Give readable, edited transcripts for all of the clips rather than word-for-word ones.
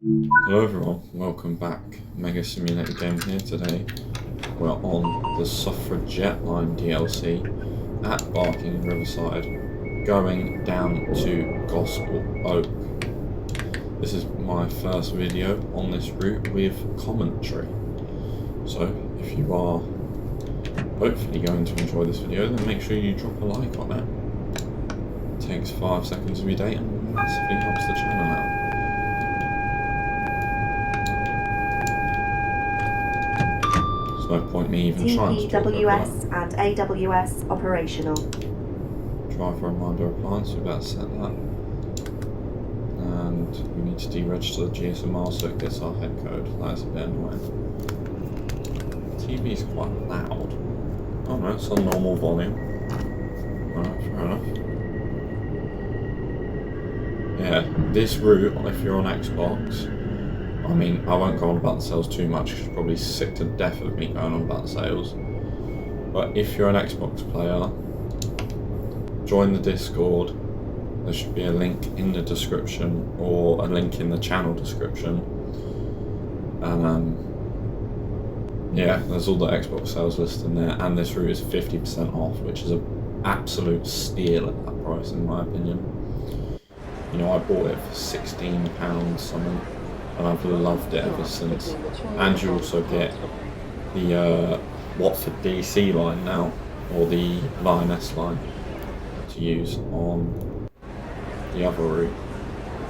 Hello everyone, welcome back. Mega Simulator Game here today. We're on the Suffragette line DLC at Barking Riverside, going down to Gospel Oak. This is my first video on this route with commentary. So if you are hopefully going to enjoy this video, then make sure you drop a like on it. It takes 5 seconds of your day and massively helps the channel out. No point me even trying to talk TPWS and AWS operational. Driver reminder appliance, we better set that. And we need to deregister the GSMR so it gets our head code. That is a bit annoying. TV is quite loud. Oh no, it's on normal volume. Alright, fair enough. Yeah, this route, if you're on Xbox, I mean, I won't go on about the sales too much because you're probably sick to death of me going on about the sales. But if you're an Xbox player, join the Discord. There should be a link in the description or a link in the channel description. And yeah, there's all the Xbox sales list in there, and this route is 50% off, which is an absolute steal at that price in my opinion. You know, I bought it for £16 something. And I've loved it ever since. And you also get the Watford DC line now, or the Lioness line, to use on the other route,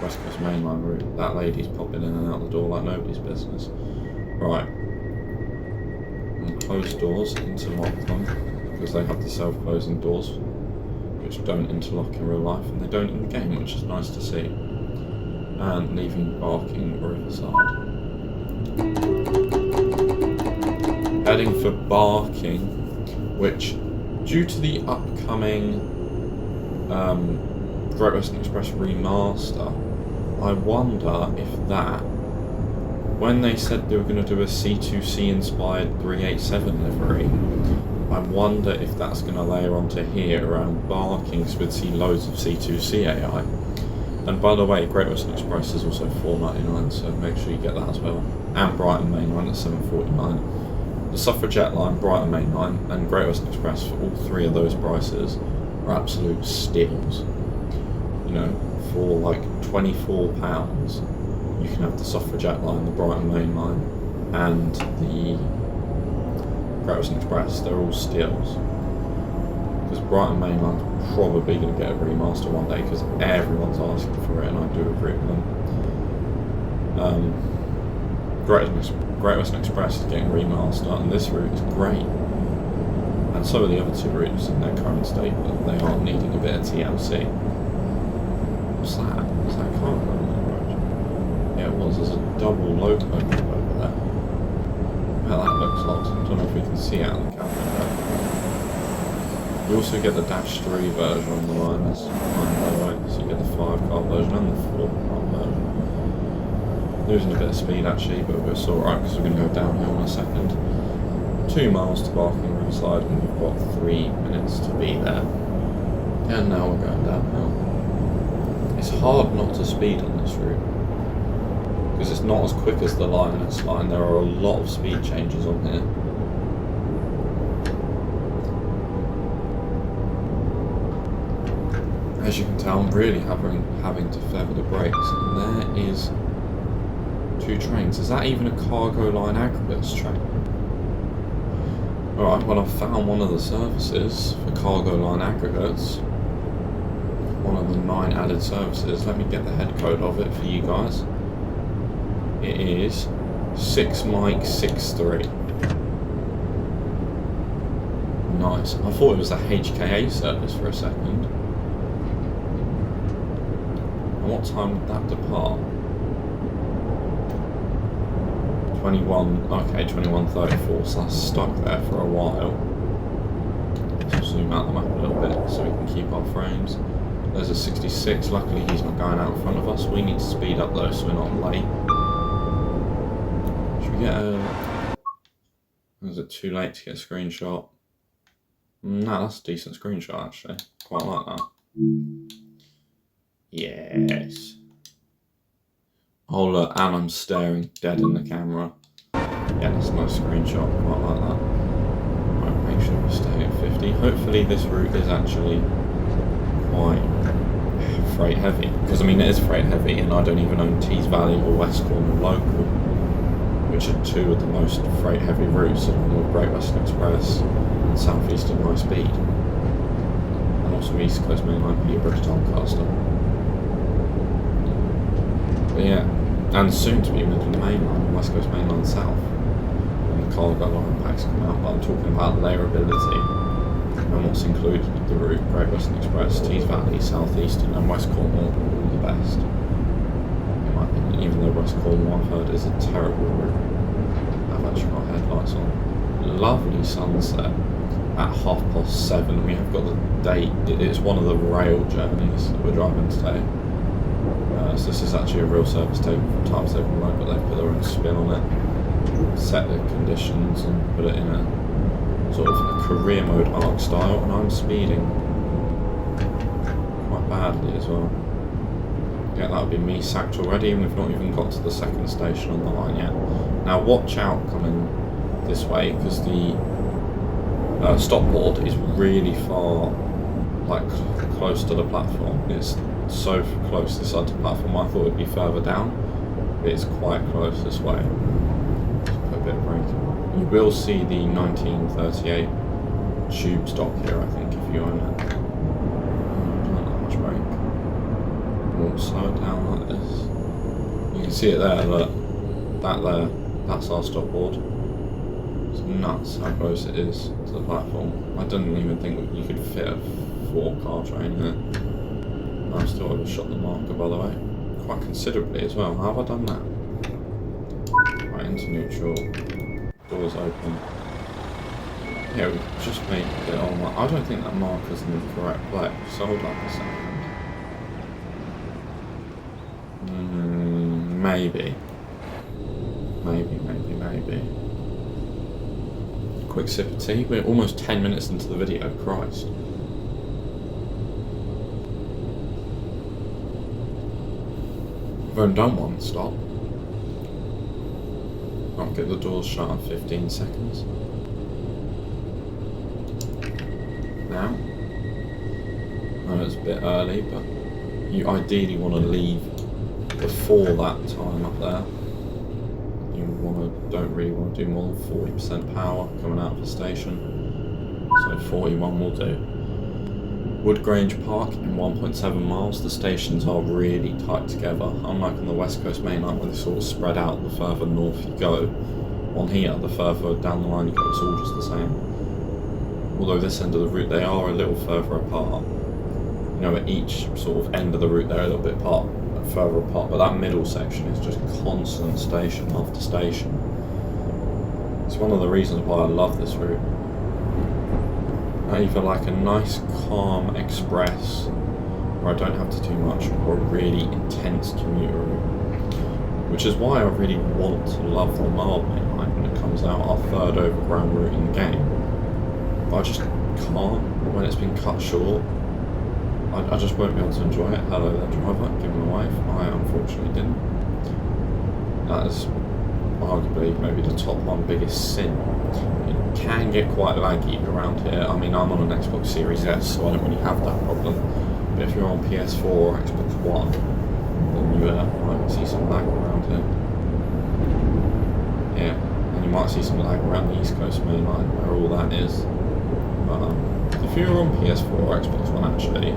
West Coast Main Line route. That lady's popping in and out the door like nobody's business. Right. And close doors, interlock them, because they have the self-closing doors, which don't interlock in real life, and they don't in the game, which is nice to see. And leaving Barking Riverside. Heading for Barking, which, due to the upcoming Great Western Express remaster, I wonder if that, when they said they were going to do a C2C inspired 387 livery, I wonder if that's going to layer onto here around Barking, so we'd see loads of C2C AI. And by the way, Great Western Express is also $4.99, so make sure you get that as well. And Brighton Main Line at $7.49. The Suffragette line, Brighton Main Line, and Great Western Express for all three of those prices are absolute steals. You know, for like £24, you can have the Suffragette line, the Brighton Main Line, and the Great Western Express. They're all steals. Because Brighton Main Line's probably going to get a remaster one day because everyone's asking for it, and I do agree with them. Great Western Express is getting remastered, and this route is great. And so are the other two routes in their current state, but they are needing a bit of TLC. What's that? Was that a car going on the road? Yeah, it was. There's a double locomotive over there. Well, that looks odd. I don't know if we can see out of the camera. You also get the Dash 3 version on the Lioness line, by the way, so you get the 5-car version and the 4-car version. Losing a bit of speed actually, but it's alright because we're going to go downhill in a second. 2 miles to Barking Riverside, and we've got 3 minutes to be there. And now we're going downhill. It's hard not to speed on this route, because it's not as quick as the Lioness line. There are a lot of speed changes on here. As you can tell, I'm really having to feather the brakes, and there is 2 trains. Is that even a cargo line aggregates train? Alright, well, I've found one of the services for cargo line aggregates. One of the 9 added services. Let me get the head code of it for you guys. It is 6 Mike 63. Nice. I thought it was a HKA service for a second. And what time would that depart? 21:34, so that's stuck there for a while. Let's zoom out the map a little bit so we can keep our frames. There's a 66, luckily he's not going out in front of us. We need to speed up though so we're not late. Should we get a... Is it too late to get a screenshot? No, that's a decent screenshot actually. Quite like that. Yes. Oh look, and I'm staring dead in the camera. Yeah, that's a nice screenshot, quite like that. Right, make sure we stay at 50. Hopefully this route is actually quite freight heavy. Because I mean it is freight heavy and I don't even own Tees Valley or West Cornwall Local, which are two of the most freight heavy routes along with Great Western Express and South Eastern High Speed. And also East Coast Main Line Peterborough to Doncaster. But yeah, and soon to be Midland Main Line, West Coast Main Line South. And the cargo line packs come out, but I'm talking about layerability and what's included with the route. Great Western Express, Tees Valley, South Eastern and West Cornwall are all the best. In my opinion, even though West Cornwall I've heard is a terrible route. I've actually got headlights on. Lovely sunset at 7:30. We have got the date. It is one of the rail journeys that we're driving today. So this is actually a real service table from Time Saving Mode, but they've put their own spin on it, set the conditions and put it in a sort of a career mode arc style, and I'm speeding quite badly as well. Yeah, that would be me sacked already, and we've not even got to the second station on the line yet. Now watch out coming this way, because the stopboard is really far, like close to the platform. It's so close this side to the platform. I thought it'd be further down, but it's quite close this way. Just put a bit of brake. You will see the 1938 tube stock here, I think, if you own it. Not that much brake. We'll slow it down like this. You can see it there, look. That there, that's our stopboard. It's nuts how close it is to the platform. I didn't even think you could fit a 4-car train there. I still overshot the marker, by the way. Quite considerably as well. How have I done that? Right, into neutral. Doors open. Yeah, we just made it on. I don't think that marker's in the correct place. So hold on a second. Maybe. Maybe. Quick sip of tea. We're almost 10 minutes into the video. Christ. We've only done one stop. I'll get the doors shut in 15 seconds. Now. I know it's a bit early, but you ideally want to leave before that time up there. You don't really want to do more than 40% power coming out of the station. So 41 will do. Woodgrange Park in 1.7 miles, the stations are really tight together, unlike on the West Coast Main Line where they sort of spread out the further north you go. On here, the further down the line you go, it's all just the same. Although this end of the route, they are a little further apart. You know, at each sort of end of the route they're a little bit further apart, but that middle section is just constant station after station. It's one of the reasons why I love this route. Either like a nice calm express where I don't have to do much, or a really intense commuter route. Which is why I really want to love the mild main line when it comes out, our third overground route in the game. But I just can't when it's been cut short. I just won't be able to enjoy it. Hello there driver, giving a wave. I unfortunately didn't. That is arguably maybe the top one biggest sin. It can get quite laggy around here. I mean, I'm on an Xbox Series S, so I don't really have that problem. But if you're on PS4 or Xbox One, then you might see some lag around here. Yeah, and you might see some lag around the East Coast Main Line, where all that is. But if you're on PS4 or Xbox One, actually,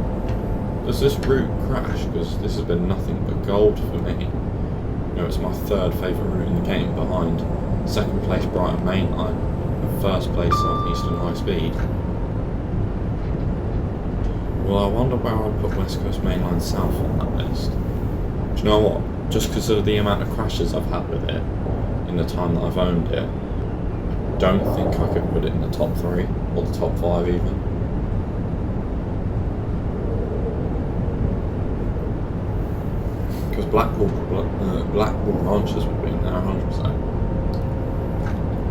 does this route crash? Because this has been nothing but gold for me. You know, it's my third favourite route in the game, behind second place Brighton Main Line and first place South Eastern High Speed. Well, I wonder where I'd put West Coast Main Line South on that list. Do you know what? Just because of the amount of crashes I've had with it in the time that I've owned it, I don't think I could put it in the top 3 or the top 5 even. Because Blackpool branches would be in there 100%.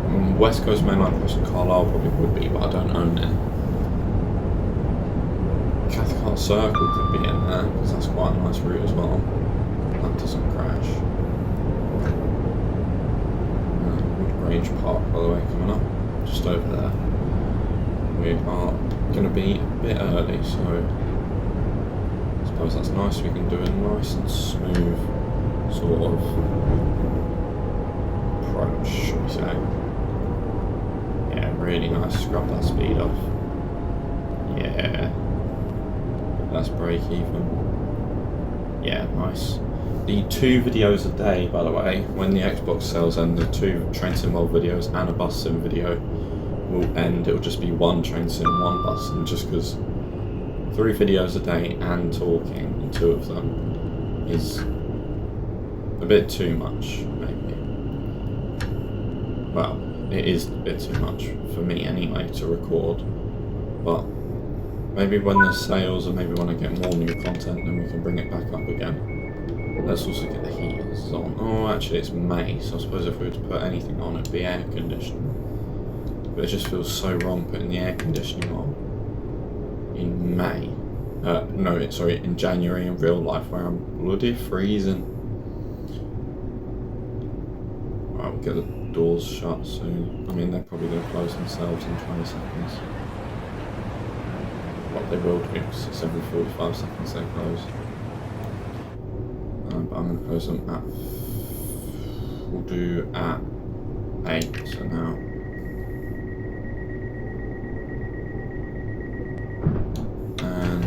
I mean, West Coast Main Line Preston Carlisle probably would be, but I don't own it. Cathcart Circle could be in there, because that's quite a nice route as well. That doesn't crash. Grange Park, by the way, coming up, just over there. We are going to be a bit early, so I suppose that's nice. We can do a nice and smooth sort of approach, should we say. Yeah, really nice. Scrub that speed off. Yeah. That's break even. Yeah, nice. The 2 videos a day, by the way, when the Xbox sales end, the 2 train sim world videos and a bus sim video will end. It'll just be 1 train sim, 1 bus sim, just because 3 videos a day and talking, and 2 of them, is a bit too much, maybe. Well, it is a bit too much for me anyway to record, but maybe when there's sales, or maybe when I get more new content, then we can bring it back up again. Let's also get the heaters on. Oh, actually it's May, so I suppose if we were to put anything on, it'd be air conditioning. But it just feels so wrong putting the air conditioning on in May. In January in real life, where I'm bloody freezing. Right, we'll get the doors shut soon. I mean, they're probably going to close themselves in 20 seconds. Well, they will do, because it's every 45 seconds they close. But I'm going to close them at, we'll do at 8, so now. And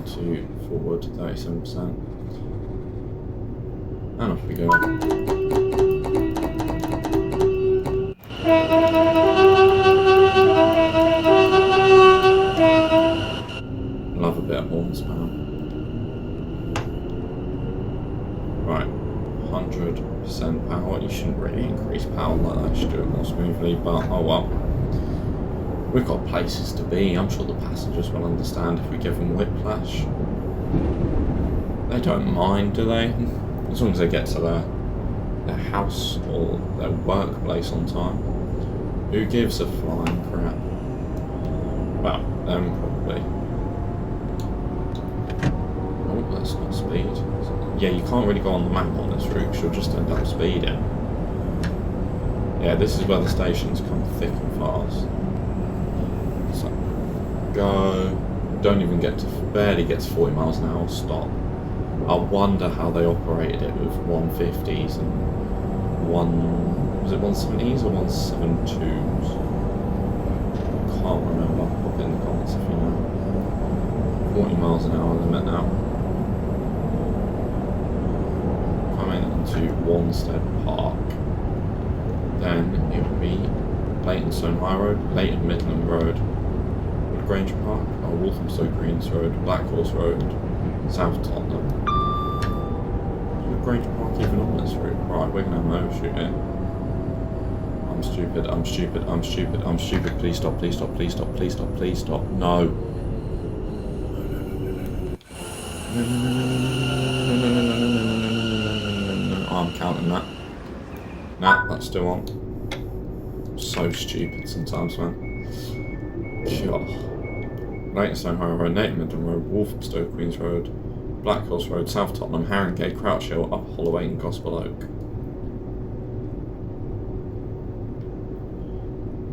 into forward 37%. And off we go. Love a bit of horn spam. Right, 100% power. You shouldn't really increase power like that, you should do it more smoothly, but oh well. We've got places to be. I'm sure the passengers will understand if we give them whiplash. They don't mind, do they? As long as they get to their house or their workplace on time. Who gives a flying crap? Well, them probably. Oh, that's not speed. Yeah, you can't really go on the map on this route, because you'll just end up speeding. Yeah, this is where the stations come thick and fast. So, go. Don't even get to, barely gets 40 miles an hour, stop. I wonder how they operated it with 150s and was it 170s or 172s? Can't remember. Pop it in the comments if you know. 40 miles an hour limit now. Coming into Wanstead Park. Then it will be Leytonstone High Road, Leighton Midland Road, Grange Park, Walthamstow Greens Road, Black Horse Road, South Tottenham. Is Grange Park even on this route? Right, we're gonna have an overshoot here. I'm stupid, I'm stupid, I'm stupid, I'm stupid. Please stop, please stop, please stop, please stop, please stop. No. I'm counting that. Nah, that's still on. So stupid sometimes, man. Sure. Leytonstone High Road, Leighton Midland Road, Walthamstow Queens Road, Black Horse Road, South Tottenham, Haringey, Crouch Hill, Upper Holloway and Gospel Oak.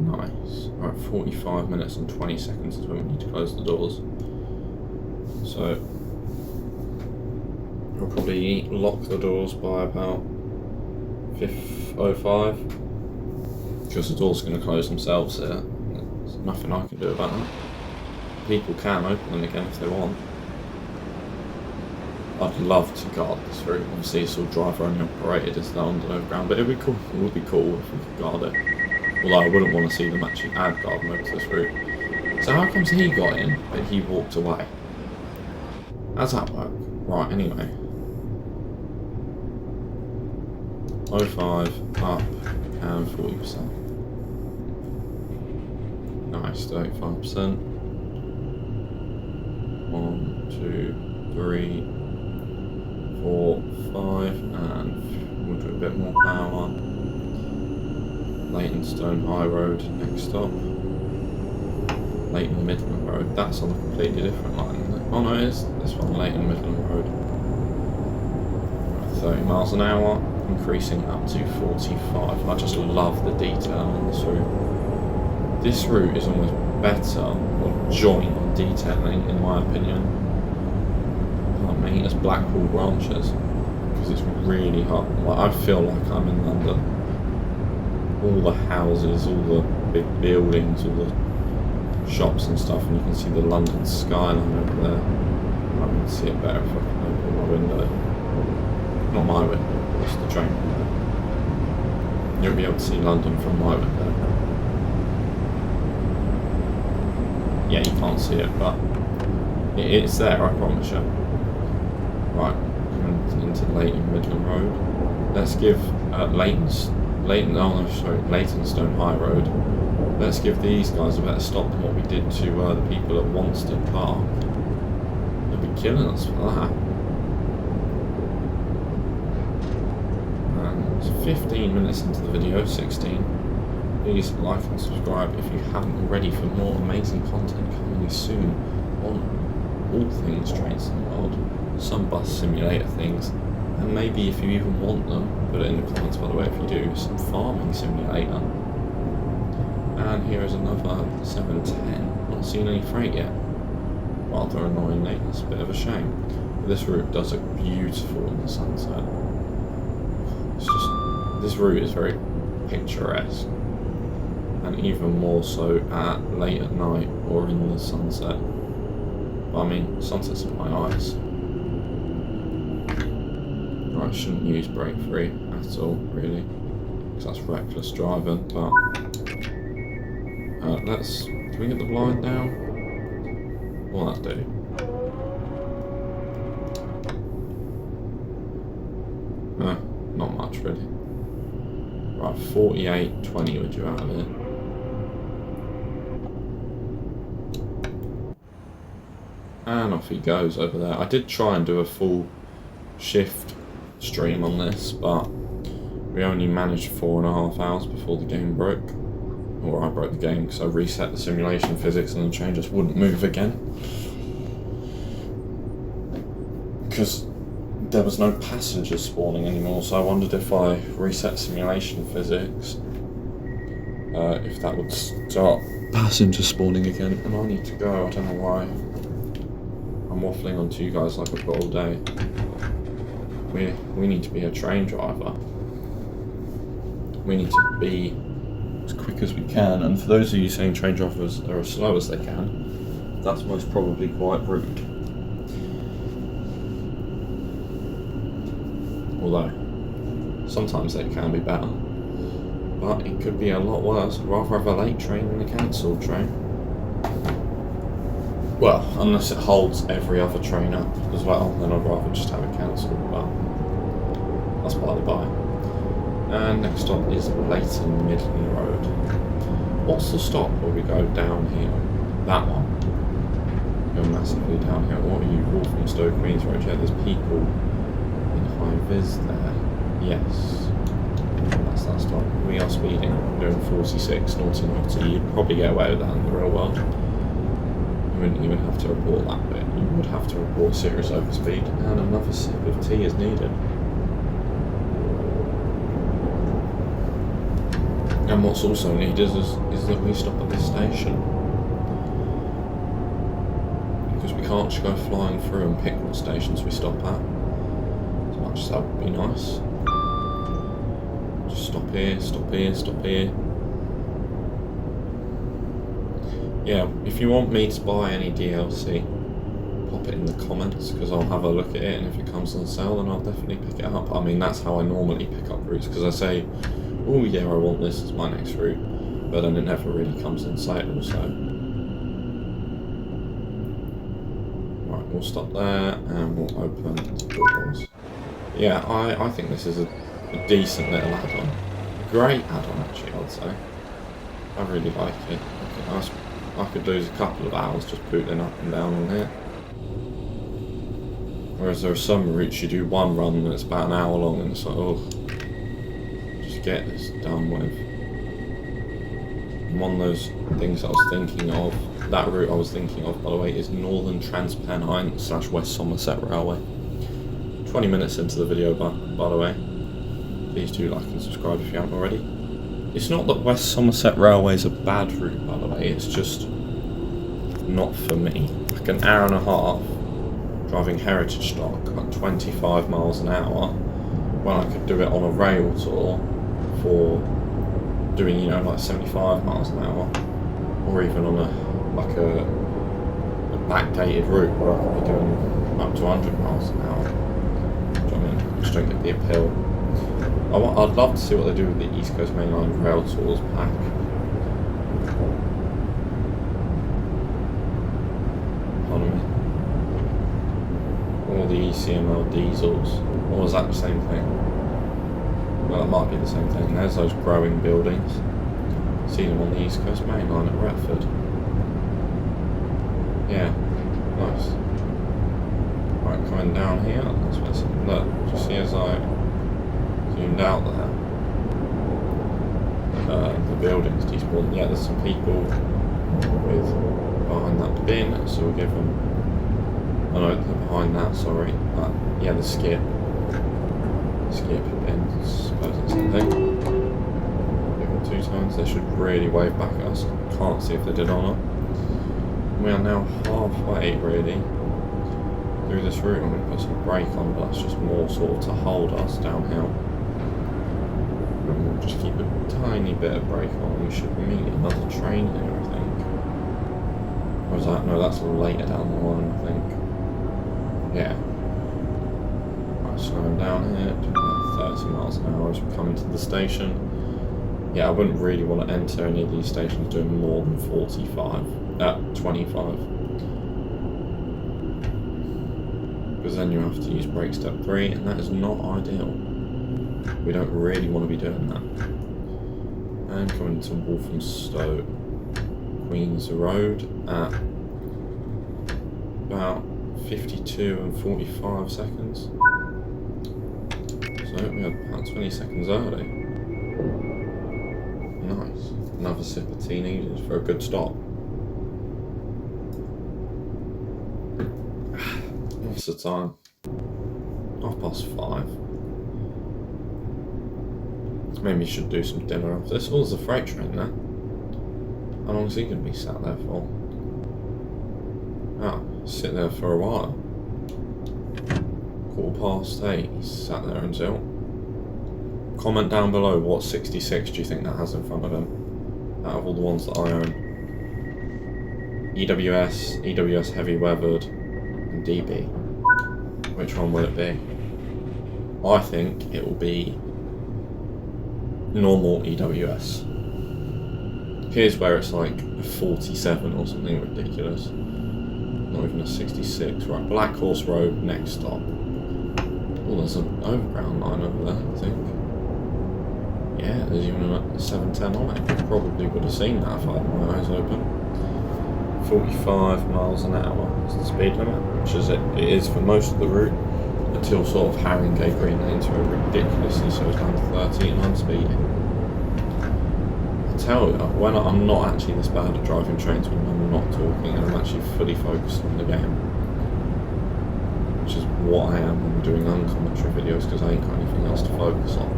Nice. Alright, 45 minutes and 20 seconds is when we need to close the doors. So we'll probably lock the doors by about 5:05, because the doors are going to close themselves here. There's nothing I can do about that. People can open them again if they want. I'd love to guard this route. Obviously it's all driver only operated, it's the underground, but it would be cool. It would be cool if we could guard it. Although I wouldn't want to see them actually add guard mode to this route. So how comes he got in, but he walked away? How's that work? Right, anyway. 05 up and 40%. Nice, 35%. 1, 2, 3, 4, 5, and we'll do a bit more power. Leytonstone High Road, next stop. Leighton Midland Road, that's on a completely different line, isn't it? Oh no, it is this one, Leighton Midland Road. 30 miles an hour. increasing up to 45. I just love the detail on this route. This route is almost better, or joint on detailing, in my opinion, as Blackwall branches, because it's really hot. Like, I feel like I'm in London. All the houses, all the big buildings, all the shops and stuff, and you can see the London skyline over there. I can see it better if I can open my window. Not my window, it's the train window. You'll be able to see London from my window. Yeah, you can't see it, but it's there, I promise you. Right, coming into Leighton Midland Road. Let's give Leytonstone High Road. Let's give these guys a better stop than what we did to the people at Wanstead Park. They'll be killing us for that. And 15 minutes into the video, 16. Please like and subscribe if you haven't already for more amazing content coming soon on all things trains in the world. Some bus simulator things, and maybe if you even want them, put it in the comments by the way if you do, some farming simulator. And here is another 710, not seen any freight yet. Rather annoyingly, that's a bit of a shame. But this route does look beautiful in the sunset. It's just, this route is very picturesque, and even more so at late at night or in the sunset. But I mean, sunset's in my eyes. I shouldn't use brake free at all, really, because that's reckless driving. But can we get the blind down? What will that do? Not much really. Right, 48.20 would you out of here? And off he goes over there. I did try and do a full shift stream on this, but we only managed 4.5 hours before the game broke. Or I broke the game because I reset the simulation physics and the train just wouldn't move again. Because there was no passengers spawning anymore, so I wondered if I reset simulation physics, if that would start passengers spawning again. And I need to go, I don't know why. I'm waffling on to you guys like I've got all day. We need to be a train driver. We need to be as quick as we can, and for those of you saying train drivers are as slow as they can, that's most probably quite rude. Although, sometimes they can be better. But it could be a lot worse. I'd rather have a late train than a cancelled train. Well, unless it holds every other train up as well, then I'd rather just have it cancelled, but that's by the by. And next stop is Leighton Midland Road. What's the stop where we go down here? That one. Go massively down here. What are you? Walthamstow, Queens Road. Yeah, there's people in high vis there. Yes. That's that stop. We are speeding. We're doing 46, naughty. You'd probably get away with that in the real world. You wouldn't even have to report that bit. You would have to report serious overspeed, and another sip of tea is needed. And what's also needed is that we stop at this station. Because we can't just go flying through and pick what stations we stop at. As much as that would be nice. Just stop here, stop here, stop here. Yeah, if you want me to buy any DLC, pop it in the comments, because I'll have a look at it, and if it comes on sale then I'll definitely pick it up. I mean, that's how I normally pick up routes, because I say, oh yeah, I want this as my next route, but then it never really comes on sale, so. Right, we'll stop there, and we'll open the doors. Yeah, I think this is a decent little add-on. A great add-on, actually, I'd say. I really like it. I could lose a couple of hours just pootling up and down on here. Whereas there are some routes you do one run and it's about an hour long and it's like, oh, just get this done with. And one of those things I was thinking of, that route I was thinking of, by the way, is Northern Transpennine / West Somerset Railway. 20 minutes into the video, by the way. please do like and subscribe if you haven't already. It's not that West Somerset Railway is a bad route, by the way, it's just not for me. Like an hour and a half driving heritage stock at 25 miles an hour when I could do it on a rail tour for doing, you know, like 75 miles an hour, or even on a backdated route where I could be doing up to 100 miles an hour. Do you know what I mean? Just don't get the appeal. I'd love to see what they do with the East Coast Main Line rail tours pack. Pardon me. Or the ECML diesels. Or is that the same thing? Well, it might be the same thing. There's those growing buildings. See them on the East Coast Main Line at Retford. Yeah, nice. Right, coming down here. That's what's look. Just see as I zoomed out there. The buildings despawn. Yeah, there's some people with behind that bin, so we'll give them. Oh no, they're behind that. Sorry. Yeah, the skip. Skip bin. Suppose it's something. Give them 2 times. They should really wave back at us. Can't see if they did or not. We are now halfway, really, through this route. I'm going to put some brake on, but that's just more sort of to hold us downhill. And we'll just keep a tiny bit of brake on. We should meet another train here, I think. Or is that? No, that's later down the line, I think. Yeah. Right, slowing down here, doing about 30 miles an hour as we come into the station. Yeah, I wouldn't really want to enter any of these stations doing more than 25. Because then you have to use brake step 3, and that is not ideal. We don't really want to be doing that. And coming to Walthamstow Queen's Road at about 52 and 45 seconds. So we had about 20 seconds early. Nice. Another sip of tea needed for a good stop. What's the time? 5:30. Maybe you should do some dinner after this. Oh, there's a freight train there. How long is he going to be sat there for? Oh, sit there for a while. 8:15. He's sat there until. Comment down below what 66 do you think that has in front of him? Out of all the ones that I own. EWS Heavy Weathered, and DB. Which one will it be? I think it will be normal EWS. Here's where it's like a 47 or something ridiculous. Not even a 66. Right, Black Horse Road, next stop. Oh, there's an overground line over there, I think. Yeah, there's even a 710 on it. I probably would have seen that if I had my eyes open. 45 miles an hour is the speed limit, which is it is for most of the route until sort of Haringey Green Lanes where ridiculously so it's down to 30 and I'm speeding. I tell you, when I'm not actually this bad at driving trains when I'm not talking and I'm actually fully focused on the game, which is what I am when I'm doing uncommentary videos because I ain't got anything else to focus on.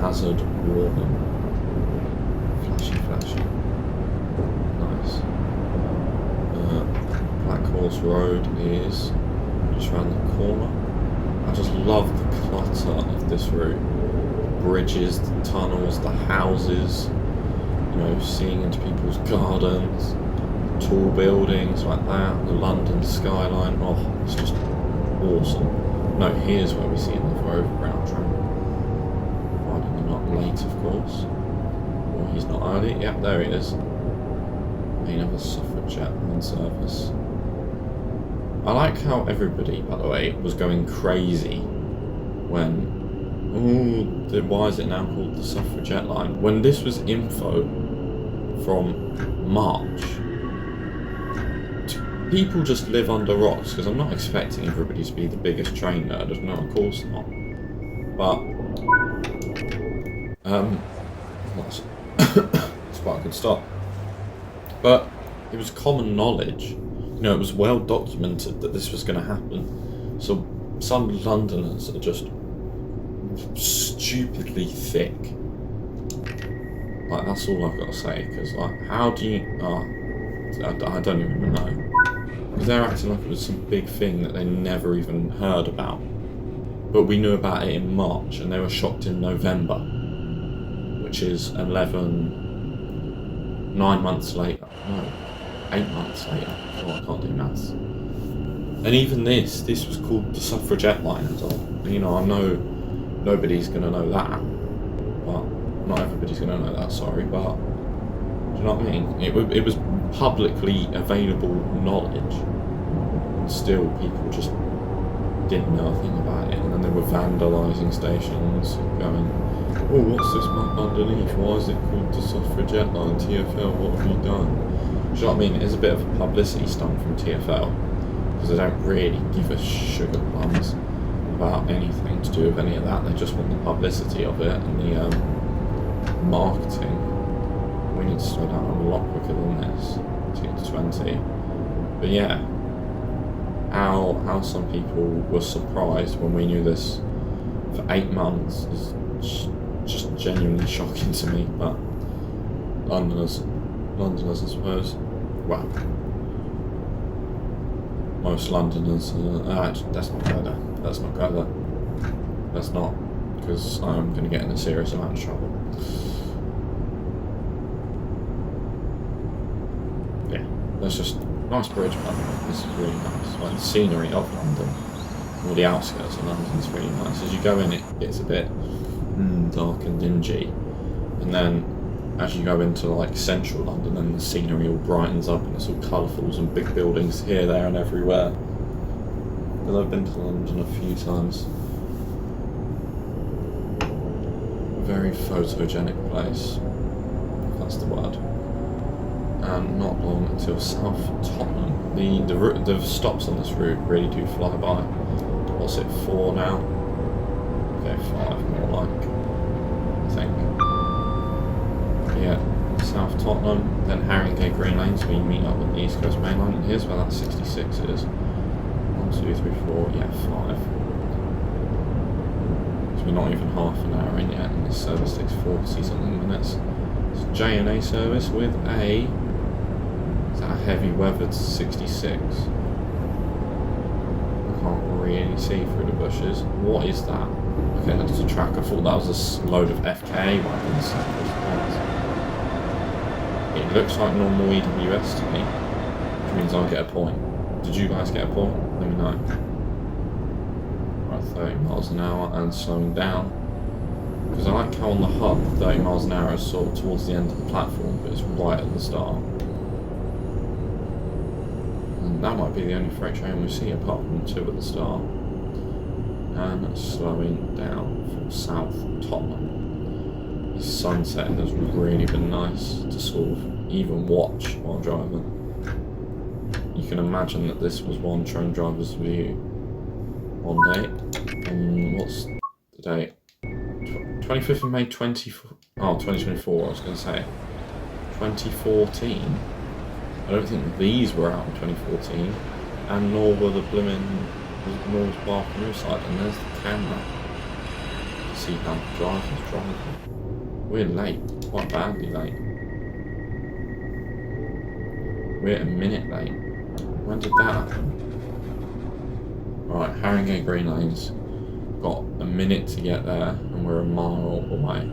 Hazard warning. Flashy. Nice. Black Horse Road is just around the corner. I just love the clutter of this route. Bridges, the tunnels, the houses, you know, seeing into people's gardens, tall buildings like that, the London skyline. Oh, it's just awesome. No, here's where we see another overground train. Providing they're not late, of course. Or he's not early. Yep, there he is. Another Suffragette in service. I like how everybody, by the way, was going crazy when. Oh, why is it now called the Suffragette line? When this was info from March. People just live under rocks because I'm not expecting everybody to be the biggest train nerd. No, of course not. But it's quite a good start. But it was common knowledge. You know, it was well documented that this was going to happen. So some Londoners are just stupidly thick. Like, that's all I've got to say, because, like, how do you... I don't even know. Because they're acting like it was some big thing that they never even heard about. But we knew about it in March, and they were shocked in November, which is 9 months later. No, 8 months later. Oh, I can't do maths. And even this was called the Suffragette line. So, you know, I know nobody's going to know that. But not everybody's going to know that, sorry. But, do you know what I mean? It was publicly available knowledge. And still, people just didn't know a thing about it. And then they were vandalising stations, going, oh, what's this map underneath? Why is it called the Suffragette line? TfL, what have you done? Do you know what I mean? It's a bit of a publicity stunt from TfL. Because they don't really give a sugar plums about anything to do with any of that. They just want the publicity of it and the marketing. We need to slow down a lot quicker than this to get to 20. But yeah, how some people were surprised when we knew this for 8 months is just genuinely shocking to me. But Londoners, I suppose. Well, most Londoners, let's not go there. Let's not, because I'm going to get in a serious amount of trouble. Yeah, that's just nice bridge, man. This is really nice. Like the scenery of London, or the outskirts of London is really nice. As you go in, it gets a bit dark and dingy, and then as you go into like central London, then the scenery all brightens up and it's all colourfuls and big buildings here, there and everywhere. Because I've been to London a few times. A very photogenic place, if that's the word. And not long until South Tottenham. The stops on this route really do fly by. What's it, 4 now? Okay, 5 more like, I think. Yeah, South Tottenham, then Haringey Green Lane, so we meet up with the East Coast Main Line, and here's where that 66 is. 1, 2, 3, 4, yeah, 5. So we're not even half an hour in yet, and this service takes 40 something minutes. It's a J&A service with is that a heavy weathered 66? I can't really see through the bushes. What is that? Okay, that's a track. I thought that was a load of FKA wagons. It looks like normal EWS to me, which means I'll get a point. Did you guys get a point? Let me know. Right, 30 miles an hour and slowing down. Because I like how on the hub, 30 miles an hour is sort of towards the end of the platform, but it's right at the start. And that might be the only freight train we see apart from 2 at the start. And slowing down from South Tottenham. The sunset has really been nice to sort of even watch while driving. You can imagine that this was one train driver's view one day. What's the date? 25th of May 2024, I was going to say. 2014? I don't think these were out in 2014, and nor were the nor was Barking Riverside, and there's the camera. See how the driver's driving. We're late, quite badly late. We're a minute late. When did that happen? Right, Haringey Green Lane's got a minute to get there, and we're a mile away.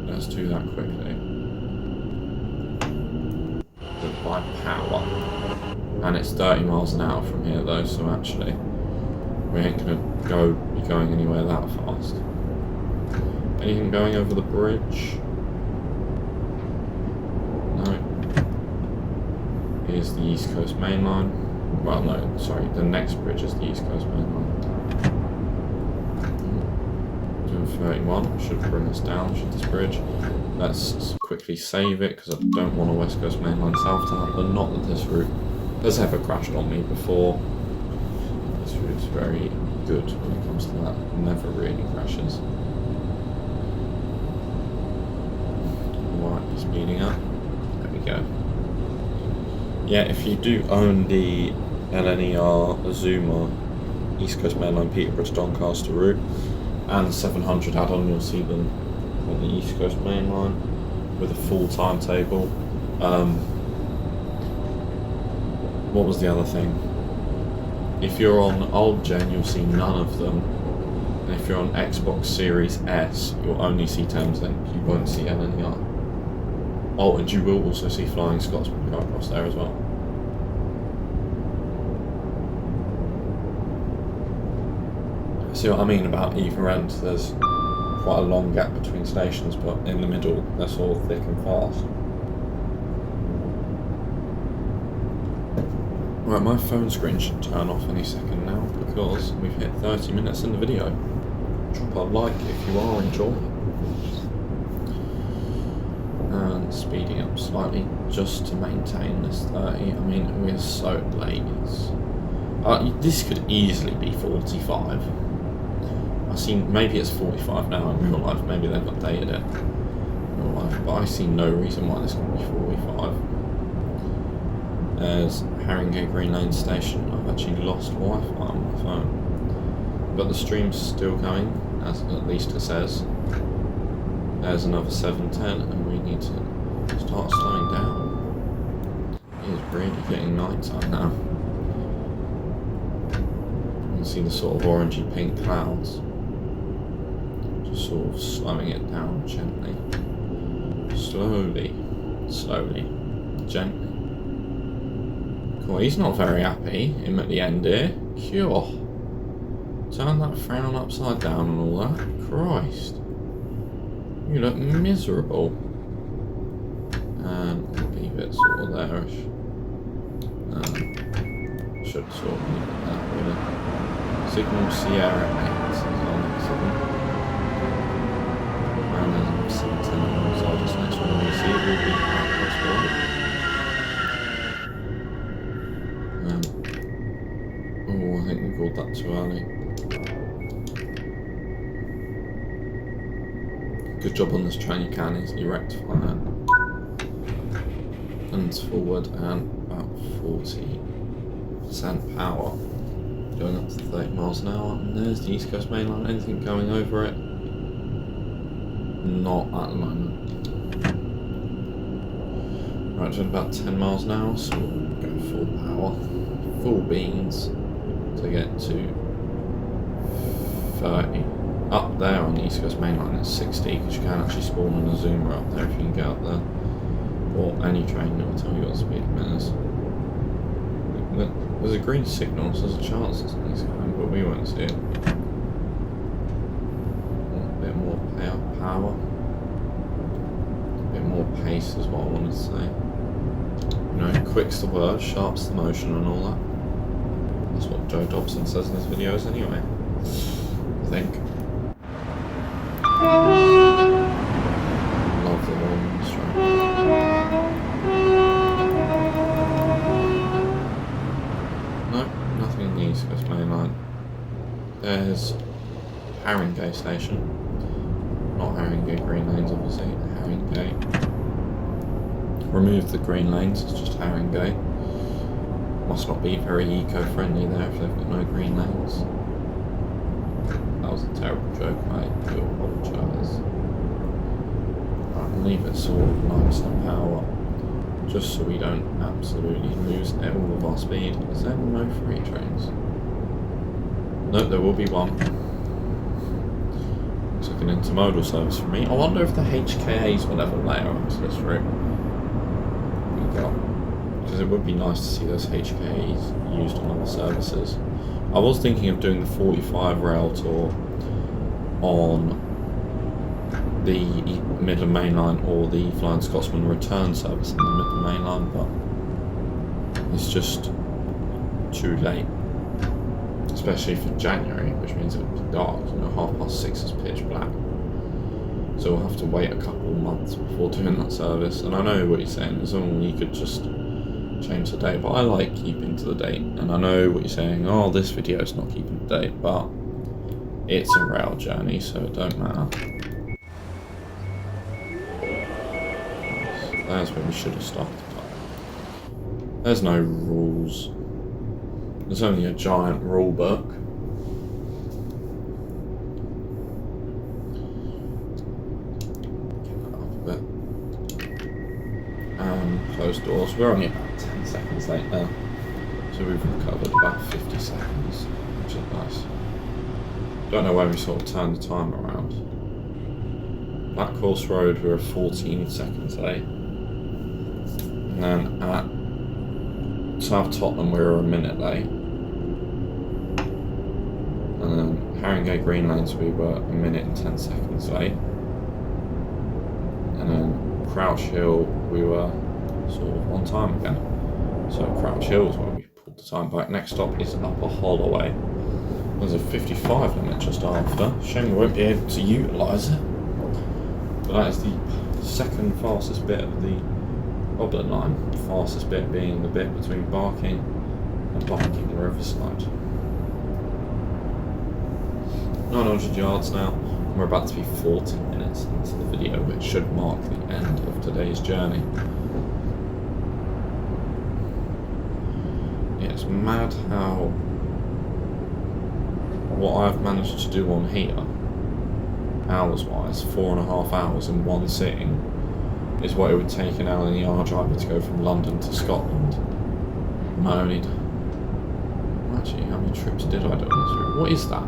Let's do that quickly. By power. And it's 30 miles an hour from here though, so actually we ain't gonna be going anywhere that fast. Anything going over the bridge? No. Here's the East Coast Main Line. Well, no, sorry, the next bridge is the East Coast Main Line. Doing 31, should bring us down, should this bridge. Let's quickly save it, because I don't want a West Coast Main Line south to happen. Not that this route has ever crashed on me before. This route's very good when it comes to that. It never really crashes. Right, speeding up. There we go. Yeah, if you do own the LNER Zoomer East Coast Main Line Peterborough to Doncaster route, and the 700 add-on. You'll see them on the East Coast Main Line with a full timetable. What was the other thing? If you're on old gen, you'll see none of them, and if you're on Xbox Series S, you'll only see Thameslink. You won't see LNER. Oh, and you will also see Flying Scotsman go across there as well. See what I mean about either end? There's quite a long gap between stations, but in the middle they're sort of thick and fast. Right, my phone screen should turn off any second now because we've hit 30 minutes in the video. Drop a like if you are enjoying it. And speeding up slightly just to maintain this 30. I mean, we're so late. This could easily be 45. I see maybe it's 45 now in real life, maybe they've updated it in real life, but I see no reason why this can be 45. There's Haringey Green Lane Station. I've actually lost Wi-Fi on my phone, but the stream's still going, as at least it says. There's another 710, and we need to start slowing down. It is really getting night time now. You can see the sort of orangey pink clouds. Just sort of slowing it down gently. Slowly, gently. Cool, he's not very happy, him at the end here. Cure. Turn that frown upside down and all that. Christ. You look miserable. And we'll leave it sort of there-ish. Should sort of leave it there, really. Signal Sierra 8 is on the signal. And then 710 so this next one we see will be as well. Oh, I think we called that too early. Good job on this train, you can easily rectify that. And it's forward and about 40% power. Going up to 30 miles an hour, and there's the East Coast Main Line. Anything going over it? Not at the moment. Right, doing about 10 miles an hour, so we'll go full power, full beans to get to 30. Up there on the East Coast Main Line it's 60, because you can actually spawn on a zoomer up there if you can get up there. Or any train that will tell you what the speed limit is. There's a green signal, so there's a chance it's coming, but we won't see it. A bit more power. A bit more pace is what I wanted to say. You know, quick's the word, sharp's the motion and all that. That's what Joe Dobson says in his videos anyway. I think. Love the one straight. East Coast Main Line. There's Haringey Station. Not Haringey Green Lanes, obviously. Haringey. Remove the green lanes, it's just Haringey. Must not be very eco-friendly there if they've got no green lanes. That was a terrible joke, mate. I do apologise. I'll leave it sort of 9% power. Just so we don't absolutely lose all of our speed. Is there no freight trains? No, there will be one. Looks like an intermodal service for me. I wonder if the HKAs will ever layer onto this route. We got, because it would be nice to see those HKAs used on other services. I was thinking of doing the 45 rail tour on the Midland Main Line or the Flying Scotsman return service in the Midland Main Line, but it's just too late, especially for January, which means it will be dark. You know, 6:30 is pitch black, so we'll have to wait a couple of months before doing that service. And I know what you're saying is, you could just change the date, but I like keeping to the date. And I know what you're saying, oh, this video is not keeping the date, but it's a rail journey, so it don't matter. That's where we should have stopped. There's no rules. There's only a giant rule book. course, we're only about 10 seconds late now, so we've recovered about 50 seconds, which is nice. Don't know where we sort of turned the time around. Black Horse Road, we were 14 seconds late. And then at South Tottenham, we were a minute late. And then Haringey Green Lanes, we were a minute and 10 seconds late. And then Crouch Hill, we were sort of on time again. So Crouch Hill is where we pulled the time back. Next stop is Upper Holloway. There's a 55 limit just after. Shame we won't be able to utilise it. But that is the second fastest bit of the Goblin line. The fastest bit being the bit between Barking and Barking Riverside. 900 yards now. We're about to be 40 minutes into the video, which should mark the end of today's journey. Yeah, it's mad how what I've managed to do on here, hours-wise, 4.5 hours in one sitting, is what it would take an LNER driver to go from London to Scotland. And I only... Actually, how many trips did I do on this route? What is that?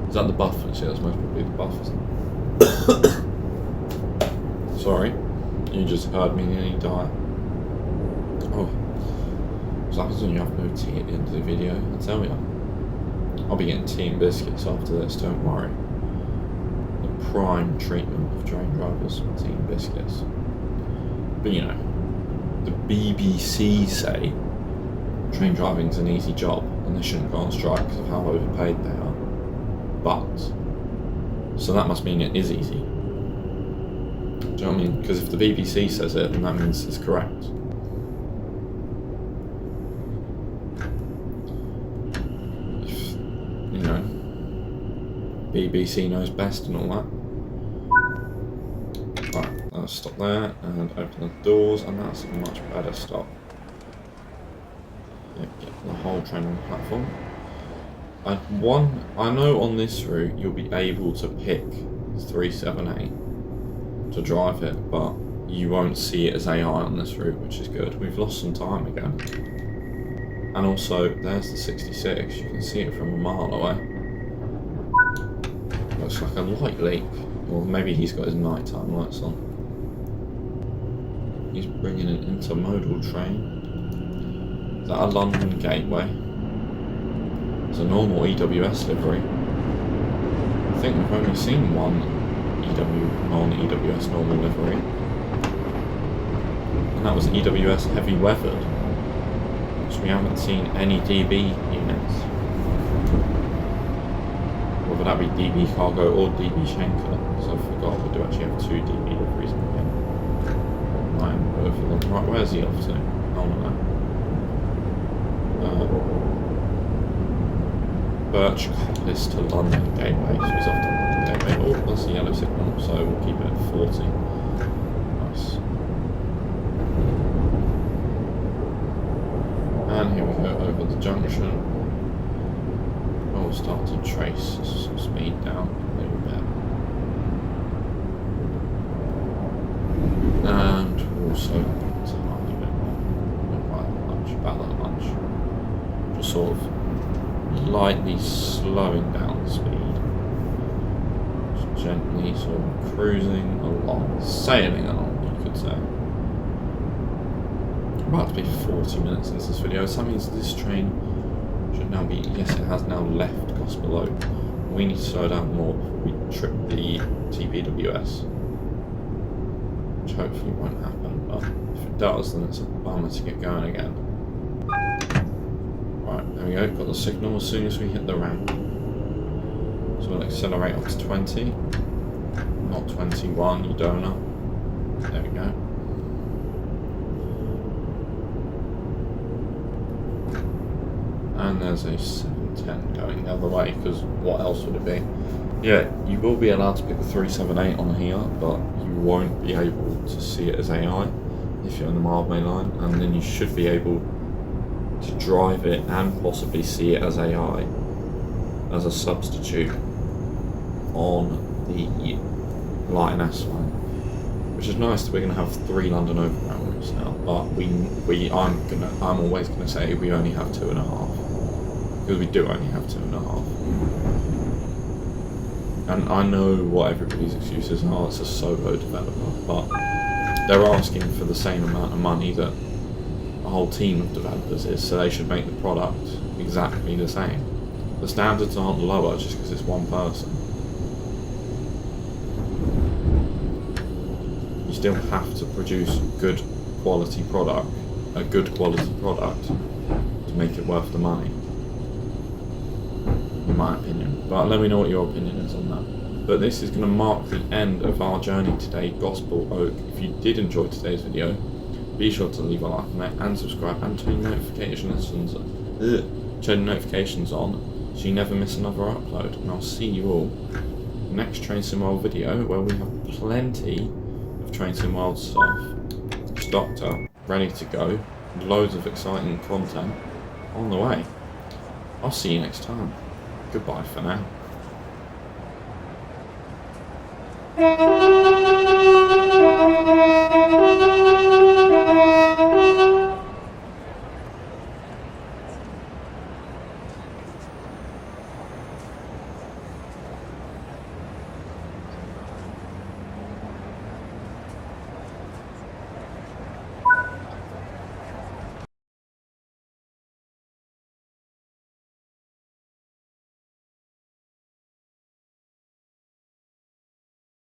Is that the buffers? Yeah, that's most probably the buffers. Sorry, you just heard me nearly die. Oh, what happens when you have no tea at the end of the video? I tell you, I'll be getting tea and biscuits after this. Don't worry. The prime treatment of train drivers: tea and biscuits. But you know, the BBC say train driving's an easy job and they shouldn't go on strike because of how overpaid they are. But, so that must mean it is easy. Do you know what I mean? Because if the BBC says it, then that means it's correct. If, you know, BBC knows best and all that. Right, I'll stop there and open the doors, and that's a much better stop. Get the whole train on the platform. I know on this route you'll be able to pick 378 to drive it, but you won't see it as AI on this route, which is good. We've lost some time again. And also, there's the 66, you can see it from a mile away. Looks like a light leak, or maybe he's got his nighttime lights on. He's bringing an intermodal train. Is that a London Gateway? It's a normal EWS livery. I think we've only seen one non-EWS normal livery. And that was EWS heavy weathered. So we haven't seen any DB units. Whether that be DB Cargo or DB Schenker. So I forgot we do actually have two DB liveries in here. I'm both of them. Right, where's he off to? I don't know. Birch Coppice to London Gateway, so he's off to London Gateway. Oh, that's the yellow signal, so we'll keep it at 40. Nice. And here we go over the junction. We'll start to trace some speed down a little bit. And also a tiny bit more. Not quite that much, about that much. Just sort of lightly slowing down the speed, just gently sort of cruising along, sailing along, you could say. About to be 40 minutes into this video, so that means this train should now be, yes it has now left Gospel Oak. We need to slow down more before we trip the TPWS, which hopefully won't happen, but if it does then it's a bummer to get going again. Right, there we go, got the signal as soon as we hit the ramp. So we'll accelerate up to 20, not 21, you donut. There we go. And there's a 710 going the other way, because what else would it be? Yeah, you will be allowed to pick the 378 on here, but you won't be able to see it as AI if you're in the mild main line, and then you should be able to drive it and possibly see it as AI as a substitute on the Light and S line. which is nice that we're going to have 3 London Overground routes now. But I'm always gonna say we only have 2.5, because we do only have 2.5. And I know what everybody's excuses are. It's a solo developer, but they're asking for the same amount of money that a whole team of developers is, so they should make the product exactly the same. The standards aren't lower just because it's one person. You still have to produce a good quality product to make it worth the money, in my opinion. But let me know what your opinion is on that. But this is going to mark the end of our journey today, Gospel Oak. If you did enjoy today's video, be sure to leave a like on it and subscribe and turn notifications on so you never miss another upload. And I'll see you all next Train Sim World video, where we have plenty of Train Sim World stuff stocked up, ready to go, loads of exciting content on the way. I'll see you next time. Goodbye for now.